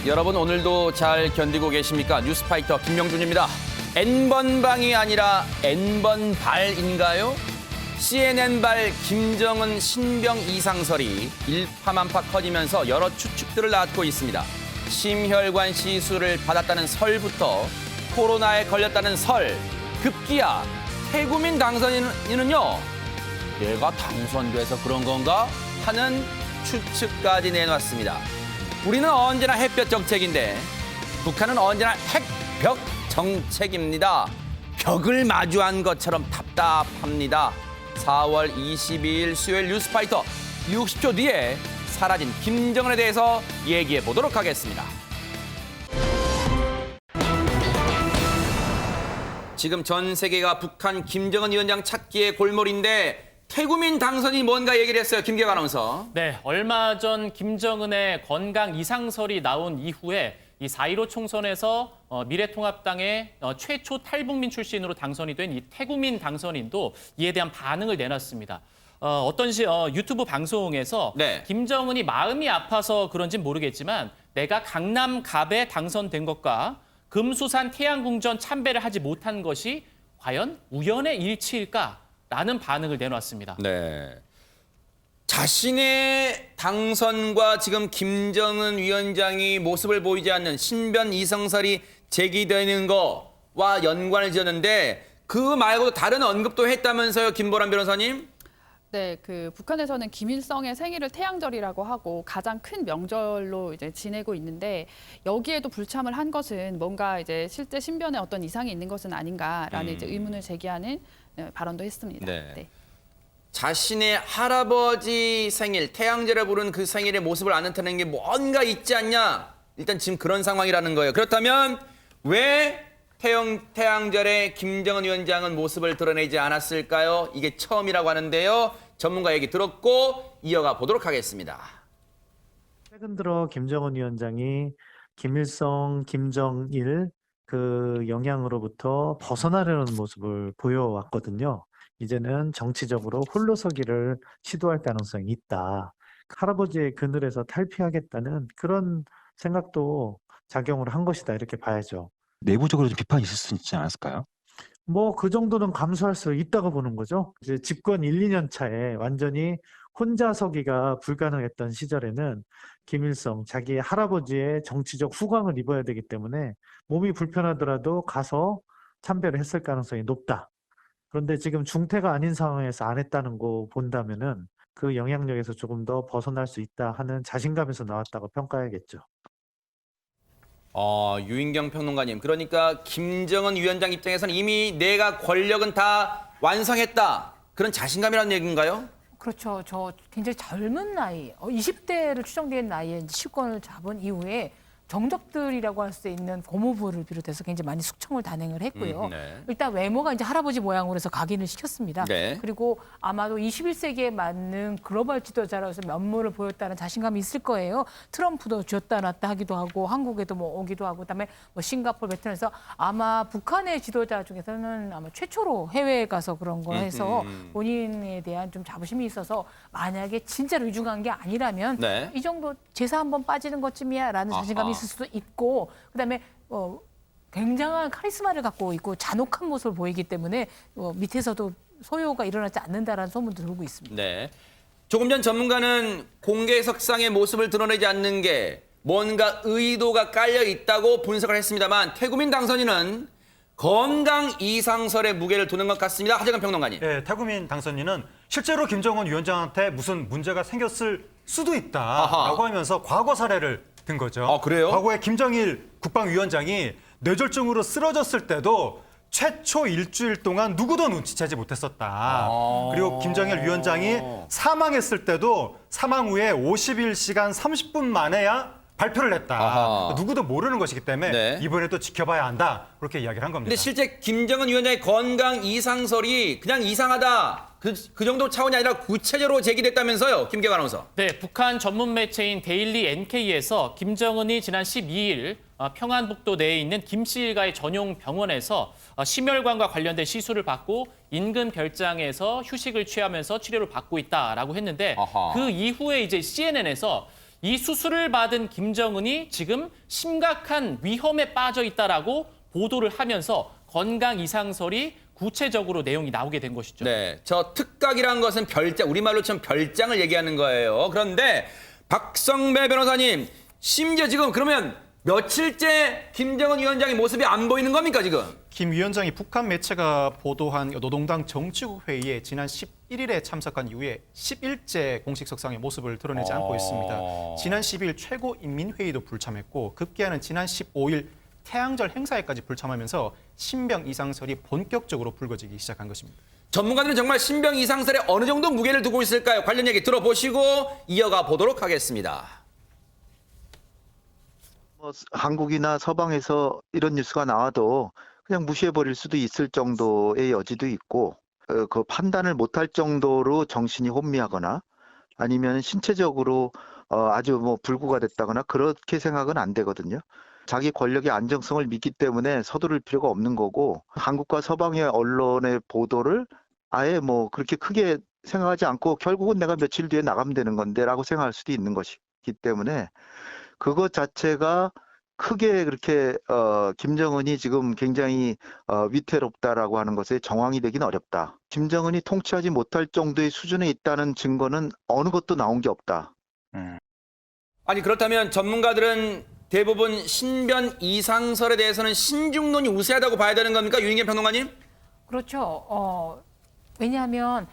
여러분 오늘도 잘 견디고 계십니까? 뉴스파이터 김명준입니다. N번방이 아니라 N번발인가요? CNN발 김정은 신병 이상설이 일파만파 커지면서 여러 추측들을 낳고 있습니다. 심혈관 시술을 받았다는 설부터 코로나에 걸렸다는 설, 급기야 태구민 당선인은요, 내가 당선돼서 그런 건가? 하는 추측까지 내놨습니다. 우리는 언제나 햇볕 정책인데 북한은 언제나 핵벽 정책입니다. 벽을 마주한 것처럼 답답합니다. 4월 22일 수요일 뉴스파이터 60초 뒤에 사라진 김정은에 대해서 얘기해 보도록 하겠습니다. 지금 전 세계가 북한 김정은 위원장 찾기의 골몰인데 태구민 당선인이 뭔가 얘기를 했어요. 김기혁 아나운서. 네, 얼마 전 김정은의 건강 이상설이 나온 이후에 이 4.15 총선에서 미래통합당의 최초 탈북민 출신으로 당선이 된 이 태구민 당선인도 이에 대한 반응을 내놨습니다. 어떤 유튜브 방송에서 네. 김정은이 마음이 아파서 그런진 모르겠지만 내가 강남 갑에 당선된 것과 금수산 태양궁전 참배를 하지 못한 것이 과연 우연의 일치일까? 라는 반응을 내놨습니다. 네. 자신의 당선과 지금 김정은 위원장이 모습을 보이지 않는 신변 이성설이 제기되는 거와 연관을 지었는데 그 말고도 다른 언급도 했다면서요, 김보람 변호사님? 네, 북한에서는 김일성의 생일을 태양절이라고 하고 가장 큰 명절로 이제 지내고 있는데 여기에도 불참을 한 것은 뭔가 이제 실제 신변에 어떤 이상이 있는 것은 아닌가라는 이제 의문을 제기하는 발언도 했습니다. 네. 자신의 할아버지 생일, 태양절에 부른 그 생일의 모습을 안 나타내는 게 뭔가 있지 않냐? 일단 지금 그런 상황이라는 거예요. 그렇다면 왜 태양절에 김정은 위원장은 모습을 드러내지 않았을까요? 이게 처음이라고 하는데요. 전문가 얘기 들었고 이어가 보도록 하겠습니다. 최근 들어 김정은 위원장이 김일성, 김정일 그 영향으로부터 벗어나려는 모습을 보여왔거든요. 이제는 정치적으로 홀로서기를 시도할 가능성이 있다. 할아버지의 그늘에서 탈피하겠다는 그런 생각도 작용을 한 것이다. 이렇게 봐야죠. 내부적으로 좀 비판이 있을 수 있지 않았을까요? 뭐 그 정도는 감수할 수 있다고 보는 거죠. 이제 집권 1, 2년 차에 완전히 혼자 서기가 불가능했던 시절에는 김일성, 자기 할아버지의 정치적 후광을 입어야 되기 때문에 몸이 불편하더라도 가서 참배를 했을 가능성이 높다. 그런데 지금 중태가 아닌 상황에서 안 했다는 거 본다면은 그 영향력에서 조금 더 벗어날 수 있다 하는 자신감에서 나왔다고 평가해야겠죠. 유인경 평론가님, 그러니까 김정은 위원장 입장에서는 이미 내가 권력은 다 완성했다. 그런 자신감이라는 얘기인가요? 그렇죠. 저 굉장히 젊은 나이, 20대를 추정되는 나이에 이제 실권을 잡은 이후에 정적들이라고 할 수 있는 고모부를 비롯해서 굉장히 많이 숙청을 단행을 했고요. 네. 일단 외모가 이제 할아버지 모양으로 해서 각인을 시켰습니다. 네. 그리고 아마도 21세기에 맞는 글로벌 지도자로서 면모를 보였다는 자신감이 있을 거예요. 트럼프도 쥐었다 놨다 하기도 하고 한국에도 뭐 오기도 하고 그다음에 뭐 싱가포르, 베트남에서 아마 북한의 지도자 중에서는 아마 최초로 해외에 가서 그런 걸 해서 본인에 대한 좀 자부심이 있어서 만약에 진짜로 위중한 게 아니라면 네. 이 정도 제사 한번 빠지는 것쯤이야라는 자신감이 있을 수도 있고 그다음에 굉장한 카리스마를 갖고 있고 잔혹한 모습을 보이기 때문에 밑에서도 소요가 일어나지 않는다라는 소문도 돌고 있습니다. 네. 조금 전 전문가는 공개석상의 모습을 드러내지 않는 게 뭔가 의도가 깔려 있다고 분석을 했습니다만 태구민 당선인은 건강 이상설의 무게를 두는 것 같습니다. 하재근 평론가님. 네, 태구민 당선인은 실제로 김정은 위원장한테 무슨 문제가 생겼을 수도 있다라고 하면서 과거 사례를 든 거죠. 그래요? 과거에 김정일 국방위원장이 뇌졸중으로 쓰러졌을 때도 최초 일주일 동안 누구도 눈치채지 못했었다. 그리고 김정일 위원장이 사망했을 때도 사망 후에 51시간 30분 만에야 발표를 했다. 누구도 모르는 것이기 때문에 네. 이번에도 지켜봐야 한다. 그렇게 이야기를 한 겁니다. 근데 실제 김정은 위원장의 건강 이상설이 그냥 이상하다. 그 정도 차원이 아니라 구체적으로 제기됐다면서요. 김기혁 아나운서. 네, 북한 전문 매체인 데일리 NK에서 김정은이 지난 12일 평안북도 내에 있는 김씨 일가의 전용 병원에서 심혈관과 관련된 시술을 받고 인근 별장에서 휴식을 취하면서 치료를 받고 있다라고 했는데 아하. 그 이후에 이제 CNN에서 이 수술을 받은 김정은이 지금 심각한 위험에 빠져 있다라고 보도를 하면서 건강 이상설이 구체적으로 내용이 나오게 된 것이죠. 네, 저 특각이란 것은 별장, 우리말로 치면 별장을 얘기하는 거예요. 그런데 박성배 변호사님, 심지어 지금 그러면 며칠째 김정은 위원장의 모습이 안 보이는 겁니까 지금? 김 위원장이 북한 매체가 보도한 노동당 정치국 회의에 지난 11일에 참석한 이후에 10일째 공식 석상의 모습을 드러내지 않고 있습니다. 지난 10일 최고인민회의도 불참했고 급기야는 지난 15일 태양절 행사에까지 불참하면서 신병 이상설이 본격적으로 불거지기 시작한 것입니다. 전문가들은 정말 신병 이상설에 어느 정도 무게를 두고 있을까요? 관련 얘기 들어보시고 이어가 보도록 하겠습니다. 한국이나 서방에서 이런 뉴스가 나와도 그냥 무시해버릴 수도 있을 정도의 여지도 있고 그 판단을 못할 정도로 정신이 혼미하거나 아니면 신체적으로 아주 뭐 불구가 됐다거나 그렇게 생각은 안 되거든요. 자기 권력의 안정성을 믿기 때문에 서두를 필요가 없는 거고 한국과 서방의 언론의 보도를 아예 뭐 그렇게 크게 생각하지 않고 결국은 내가 며칠 뒤에 나가면 되는 건데라고 생각할 수도 있는 것이기 때문에 그것 자체가 크게 그렇게 김정은이 지금 굉장히 위태롭다라고 하는 것에 정황이 되긴 어렵다. 김정은이 통치하지 못할 정도의 수준에 있다는 증거는 어느 것도 나온 게 없다. 아니 그렇다면 전문가들은 대부분 신변 이상설에 대해서는 신중론이 우세하다고 봐야 되는 겁니까? 유인경 평론가님? 그렇죠. 왜냐하면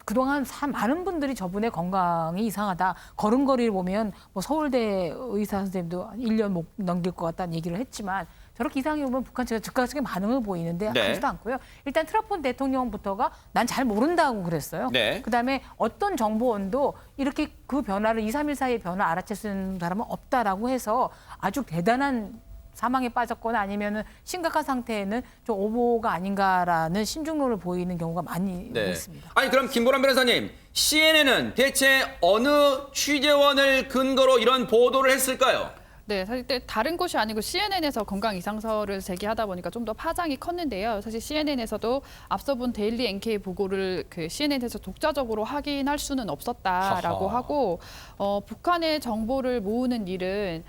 그동안 많은 분들이 저분의 건강이 이상하다. 걸음걸이를 보면 뭐 서울대 의사 선생님도 1년 못 넘길 것 같다는 얘기를 했지만 저렇게 이상해 보면 북한 측은 즉각적인 반응을 보이는데 네. 하지도 않고요. 일단 트럼프 대통령부터가 난 잘 모른다고 그랬어요. 네. 그다음에 어떤 정보원도 이렇게 그 변화를 2, 3일 사이의 변화 알아챘는 사람은 없다라고 해서 아주 대단한 사망에 빠졌거나 아니면은 심각한 상태에는 좀 오보가 아닌가라는 신중론을 보이는 경우가 많이 있습니다. 아니 그럼 김보람 변호사님, CNN은 대체 어느 취재원을 근거로 이런 보도를 했을까요? 네, 사실 다른 곳이 아니고 CNN에서 건강 이상설을 제기하다 보니까 좀 더 파장이 컸는데요. 사실 CNN에서도 앞서 본 데일리 NK 보고를 그 CNN에서 독자적으로 확인할 수는 없었다라고 하하. 하고 북한의 정보를 모으는 일은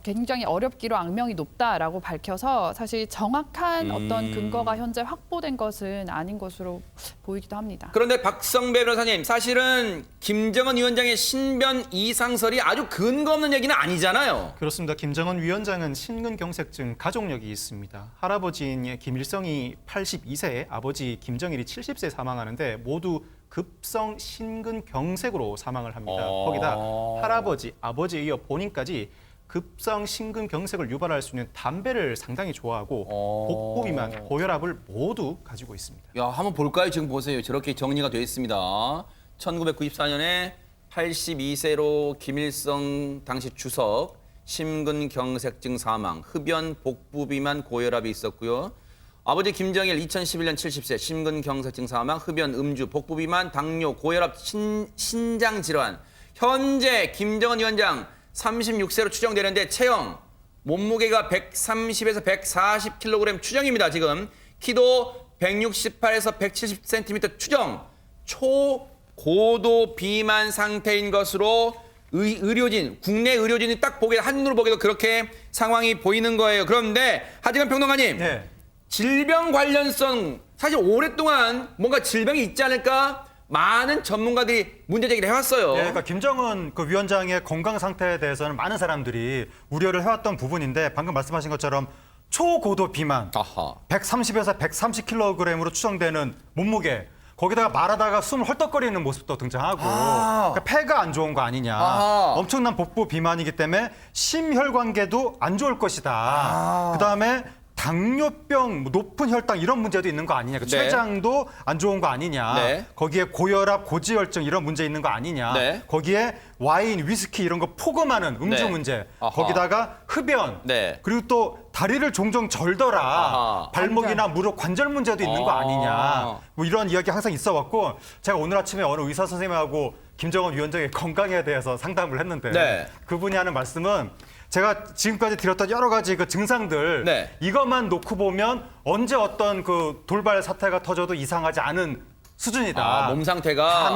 굉장히 어렵기로 악명이 높다라고 밝혀서 사실 정확한 어떤 근거가 현재 확보된 것은 아닌 것으로 보이기도 합니다. 그런데 박성배 변호사님, 사실은 김정은 위원장의 신변 이상설이 아주 근거 없는 얘기는 아니잖아요. 그렇습니다. 김정은 위원장은 심근경색증 가족력이 있습니다. 할아버지인 김일성이 82세, 아버지 김정일이 70세 사망하는데 모두 급성 심근경색으로 사망을 합니다. 거기다 할아버지, 아버지에 이어 본인까지 급성 심근경색을 유발할 수 있는 담배를 상당히 좋아하고 복부 비만, 고혈압을 모두 가지고 있습니다. 야, 한번 볼까요? 지금 보세요. 저렇게 정리가 되어 있습니다. 1994년에 82세로 김일성 당시 주석, 심근경색증 사망, 흡연, 복부 비만, 고혈압이 있었고요. 아버지 김정일 2011년 70세, 심근경색증 사망, 흡연, 음주, 복부 비만, 당뇨, 고혈압, 신장 질환. 현재 김정은 위원장 36세로 추정되는데 체형, 몸무게가 130에서 140kg 추정입니다. 지금 키도 168에서 170cm 추정, 초고도 비만 상태인 것으로 의료진, 국내 의료진이 딱 보게 한눈으로 보기도 그렇게 상황이 보이는 거예요. 그런데 하지만 평론가님, 네. 질병 관련성 사실 오랫동안 뭔가 질병이 있지 않을까? 많은 전문가들이 문제 제기를 해왔어요. 네, 그러니까 김정은 그 위원장의 건강 상태에 대해서는 많은 사람들이 우려를 해왔던 부분인데 방금 말씀하신 것처럼 초고도 비만, 아하. 130에서 130kg으로 추정되는 몸무게, 거기다가 말하다가 숨을 헐떡거리는 모습도 등장하고 그러니까 폐가 안 좋은 거 아니냐. 엄청난 복부 비만이기 때문에 심혈관계도 안 좋을 것이다. 그다음에 당뇨병, 높은 혈당 이런 문제도 있는 거 아니냐. 그 네. 췌장도 안 좋은 거 아니냐. 네. 거기에 고혈압, 고지혈증 이런 문제 있는 거 아니냐. 네. 거기에 와인, 위스키 이런 거 포금하는 음주 네. 문제. 아하. 거기다가 흡연. 네. 그리고 또 다리를 종종 절더라. 아하. 발목이나 무릎 관절 문제도 있는 거 아니냐. 뭐 이런 이야기 항상 있어 왔고 제가 오늘 아침에 어느 의사 선생님하고 김정은 위원장의 건강에 대해서 상담을 했는데 네. 그분이 하는 말씀은 제가 지금까지 드렸던 여러 가지 그 증상들 네. 이것만 놓고 보면 언제 어떤 그 돌발 사태가 터져도 이상하지 않은 수준이다. 몸 상태가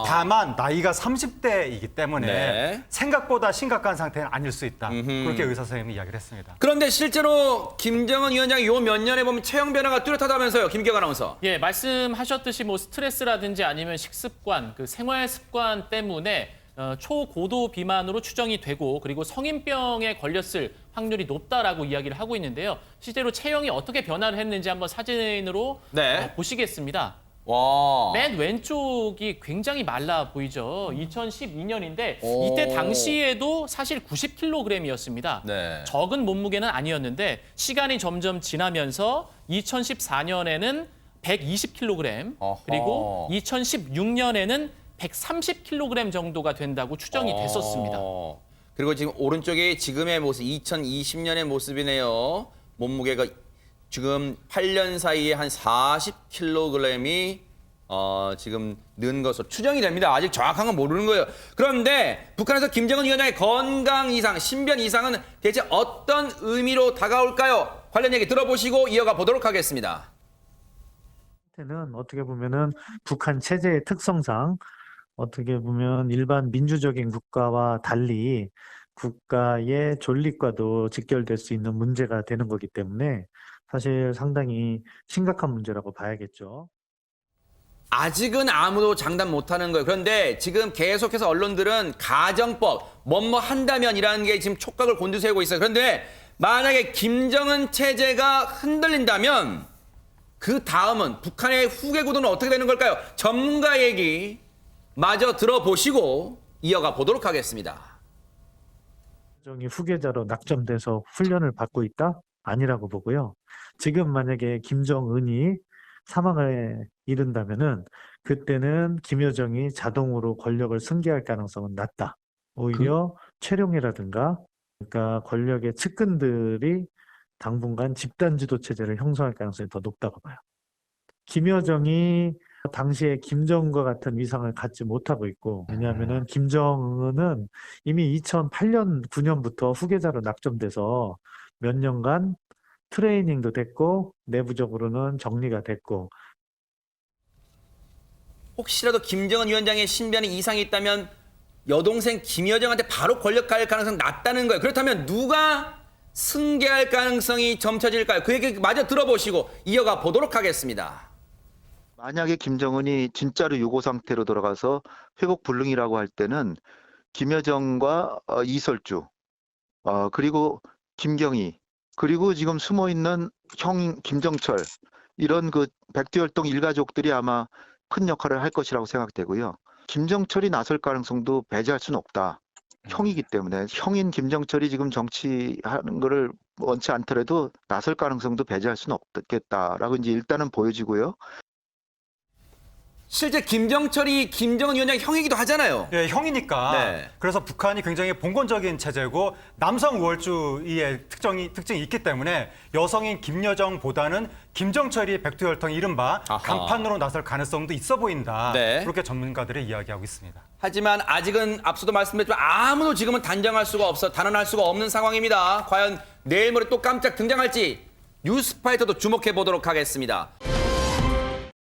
다만 나이가 30대이기 때문에 네. 생각보다 심각한 상태는 아닐 수 있다. 그렇게 의사 선생님이 이야기를 했습니다. 그런데 실제로 김정은 위원장이 요 몇 년에 보면 체형 변화가 뚜렷하다면서요, 김기혁 아나운서. 예, 말씀하셨듯이 뭐 스트레스라든지 아니면 식습관, 그 생활 습관 때문에 초고도 비만으로 추정이 되고 그리고 성인병에 걸렸을 확률이 높다라고 이야기를 하고 있는데요. 실제로 체형이 어떻게 변화를 했는지 한번 사진으로 네. 보시겠습니다. 와. 맨 왼쪽이 굉장히 말라 보이죠. 2012년인데 오. 이때 당시에도 사실 90kg이었습니다. 네. 적은 몸무게는 아니었는데 시간이 점점 지나면서 2014년에는 120kg 어허. 그리고 2016년에는 130kg 정도가 된다고 추정이 됐었습니다. 그리고 지금 오른쪽에 지금의 모습, 2020년의 모습이네요. 몸무게가 지금 8년 사이에 한 40kg이 지금 는 것으로 추정이 됩니다. 아직 정확한 건 모르는 거예요. 그런데 북한에서 김정은 위원장의 건강 이상, 신변 이상은 대체 어떤 의미로 다가올까요? 관련 얘기 들어보시고 이어가 보도록 하겠습니다. 는 어떻게 보면은 북한 체제의 특성상 어떻게 보면 일반 민주적인 국가와 달리 국가의 존립과도 직결될 수 있는 문제가 되는 거기 때문에 사실 상당히 심각한 문제라고 봐야겠죠. 아직은 아무도 장담 못하는 거예요. 그런데 지금 계속해서 언론들은 가정법, 뭐뭐 한다면이라는 게 지금 촉각을 곤두세우고 있어요. 그런데 만약에 김정은 체제가 흔들린다면 그 다음은 북한의 후계 구도는 어떻게 되는 걸까요? 전문가 얘기 마저 들어보시고 이어가 보도록 하겠습니다. 김정이 후계자로 낙점돼서 훈련을 받고 있다? 아니라고 보고요. 지금 만약에 김정은이 사망을 이른다면은 그때는 김여정이 자동으로 권력을 승계할 가능성은 낮다. 오히려 최룡해라든가 그러니까 권력의 측근들이 당분간 집단 지도 체제를 형성할 가능성이 더 높다고 봐요. 김여정이 당시에 김정은과 같은 위상을 갖지 못하고 있고 왜냐하면은 김정은은 이미 2008년, 9년부터 후계자로 낙점돼서 몇 년간 트레이닝도 됐고 내부적으로는 정리가 됐고 혹시라도 김정은 위원장의 신변에 이상이 있다면 여동생 김여정한테 바로 권력 갈 가능성이 낮다는 거예요. 그렇다면 누가 승계할 가능성이 점쳐질까요? 그 얘기 마저 들어보시고 이어가 보도록 하겠습니다. 만약에 김정은이 진짜로 유고 상태로 돌아가서 회복 불능이라고 할 때는 김여정과 이설주 그리고 김경희 그리고 지금 숨어 있는 형 김정철 이런 그 백두혈통 일가족들이 아마 큰 역할을 할 것이라고 생각되고요. 김정철이 나설 가능성도 배제할 수는 없다. 형이기 때문에 형인 김정철이 지금 정치하는 거를 원치 않더라도 나설 가능성도 배제할 수는 없겠다라고 이제 일단은 보여지고요. 실제 김정철이 김정은 위원장 형이기도 하잖아요. 예, 형이니까. 네. 그래서 북한이 굉장히 봉건적인 체제고 남성 우월주의의 특징이 있기 때문에 여성인 김여정보다는 김정철이 백두혈통 이른바 아하. 강판으로 나설 가능성도 있어 보인다. 네. 그렇게 전문가들이 이야기하고 있습니다. 하지만 아직은 앞서도 말씀드렸지만 아무도 지금은 단정할 수가 없어 단언할 수가 없는 상황입니다. 과연 내일 모레 또 깜짝 등장할지 뉴스파이터도 주목해 보도록 하겠습니다.